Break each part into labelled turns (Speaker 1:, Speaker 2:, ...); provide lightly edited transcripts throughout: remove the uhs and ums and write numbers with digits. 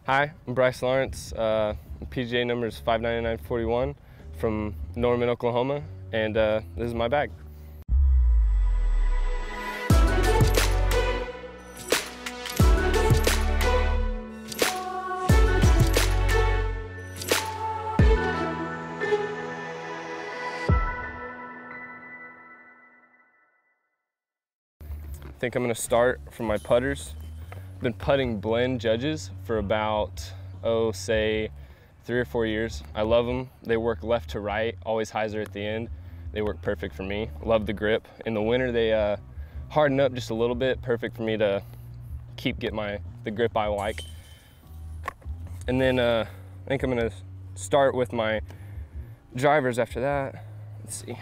Speaker 1: Hi, I'm Bryce Lawrance. PGA number is 59941 from Norman, Oklahoma, and this is my bag. I think I'm going to start from my putters. I've been putting blend judges for about, say 3 or 4 years. I love them. They work left to right, always hyzer at the end. They work perfect for me. Love the grip. In the winter, they harden up just a little bit, perfect for me to get the grip I like. And then I think I'm going to start with my drivers after that. Let's see.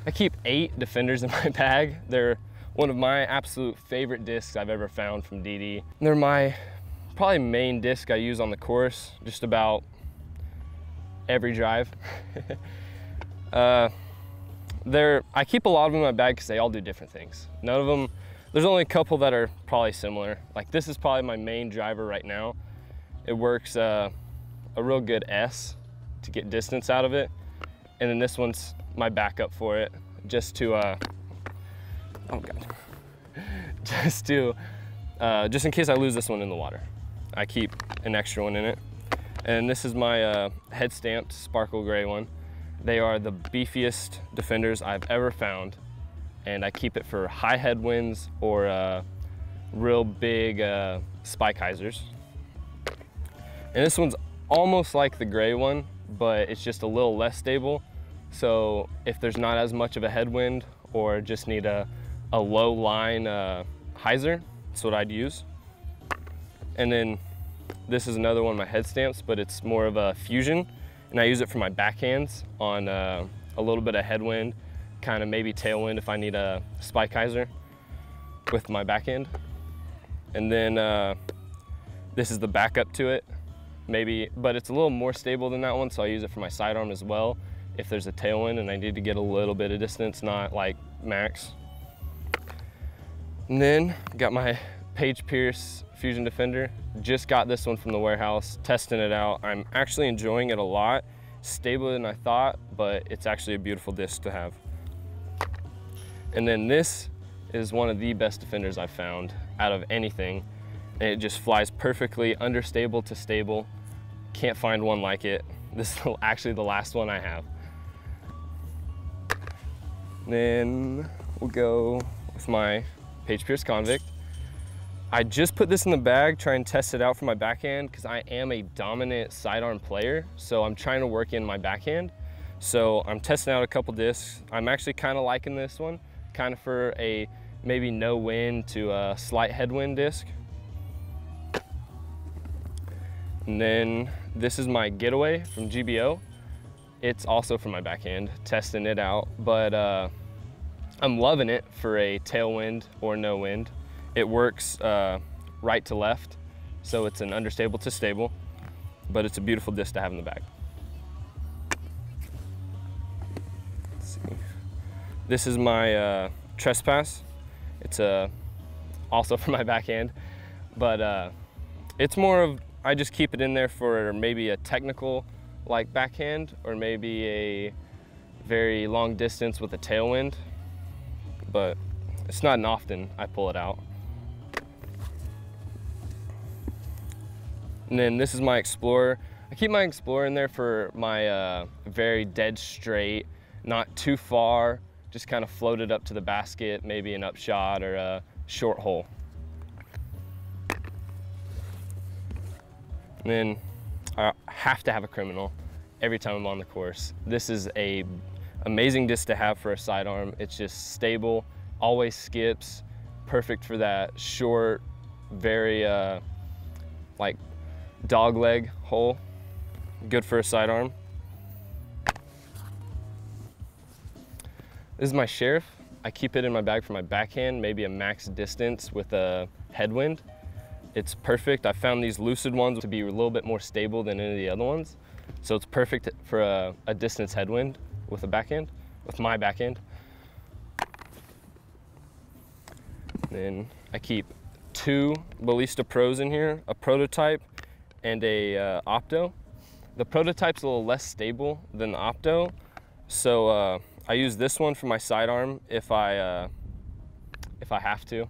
Speaker 1: I keep 8 defenders in my bag. They're one of my absolute favorite discs I've ever found from DD. They're my probably main disc I use on the course, just about every drive. I keep a lot of them in my bag because they all do different things. None of them, there's only a couple that are probably similar. Like this is probably my main driver right now. It works a real good S to get distance out of it. And then this one's my backup for it, just in case I lose this one in the water. I keep an extra one in it. And this is my head stamped sparkle gray one. They are the beefiest defenders I've ever found, and I keep it for high headwinds or real big spike hyzers. And this one's almost like the gray one, but it's just a little less stable. So if there's not as much of a headwind or just need a low line hyzer, that's what I'd use. And then this is another one of my head stamps, but it's more of a fusion, and I use it for my backhands on a little bit of headwind, kind of maybe tailwind if I need a spike hyzer with my backhand. And then this is the backup to it, but it's a little more stable than that one, so I use it for my sidearm as well if there's a tailwind and I need to get a little bit of distance, not like max. And then got my Page Pierce Fusion Defender. Just got this one from the warehouse, testing it out. I'm actually enjoying it a lot. Stabler than I thought, but it's actually a beautiful disc to have. And then this is one of the best defenders I've found out of anything. And it just flies perfectly understable to stable. Can't find one like it. This is actually the last one I have. Then we'll go with my Page Pierce Convict. I just put this in the bag, try and test it out for my backhand because I am a dominant sidearm player, so I'm trying to work in my backhand. So I'm testing out a couple discs. I'm actually kind of liking this one, kind of for a maybe no wind to a slight headwind disc. And then this is my Getaway from GBO. It's also for my backhand, testing it out, but I'm loving it for a tailwind or no wind. It works right to left, so it's an understable to stable, but it's a beautiful disc to have in the bag. Let's see. This is my Trespass. It's also for my backhand, but it's more of, I just keep it in there for maybe a technical like backhand or maybe a very long distance with a tailwind, but it's not often I pull it out. And then this is my Explorer. I keep my Explorer in there for my very dead straight, not too far, just kind of floated up to the basket, maybe an upshot or a short hole. And then I have to have a Criminal every time I'm on the course. This is a amazing disc to have for a sidearm. It's just stable, always skips, perfect for that short, very like dog leg hole. Good for a sidearm. This is my Sheriff. I keep it in my bag for my backhand, maybe a max distance with a headwind. It's perfect. I found these Lucid ones to be a little bit more stable than any of the other ones. So it's perfect for a distance headwind with a backhand, with my backhand. Then I keep 2 Ballista Pros in here, a prototype and a opto. The prototype's a little less stable than the opto, so I use this one for my sidearm if I have to.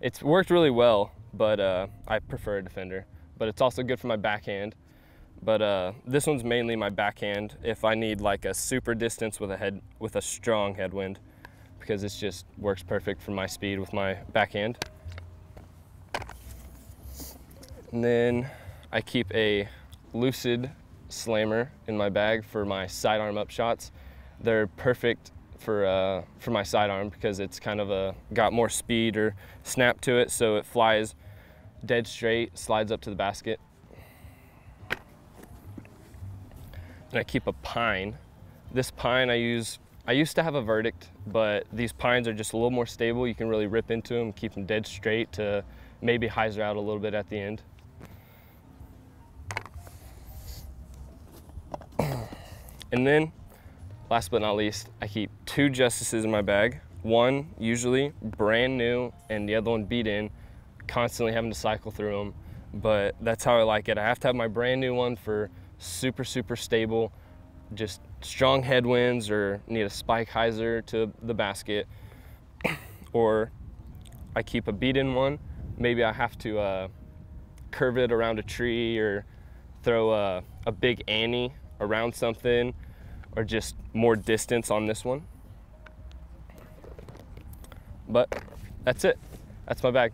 Speaker 1: It's worked really well, but I prefer a Defender. But it's also good for my backhand. But this one's mainly my backhand if I need like a super distance with a strong headwind, because it just works perfect for my speed with my backhand. And then I keep a Lucid slammer in my bag for my sidearm up shots. They're perfect for my sidearm because it's kind of got more speed or snap to it, so it flies dead straight, slides up to the basket. And I keep a pine. This pine I used to have a Verdict, but these pines are just a little more stable. You can really rip into them, keep them dead straight to maybe hyzer out a little bit at the end. And then, last but not least, I keep 2 Justices in my bag. One usually brand new and the other one beat in, constantly having to cycle through them. But that's how I like it. I have to have my brand new one for super, super stable, just strong headwinds or need a spike hyzer to the basket. Or I keep a beat in one. Maybe I have to curve it around a tree or throw a big Annie around something, or just more distance on this one. But that's it. That's my bag.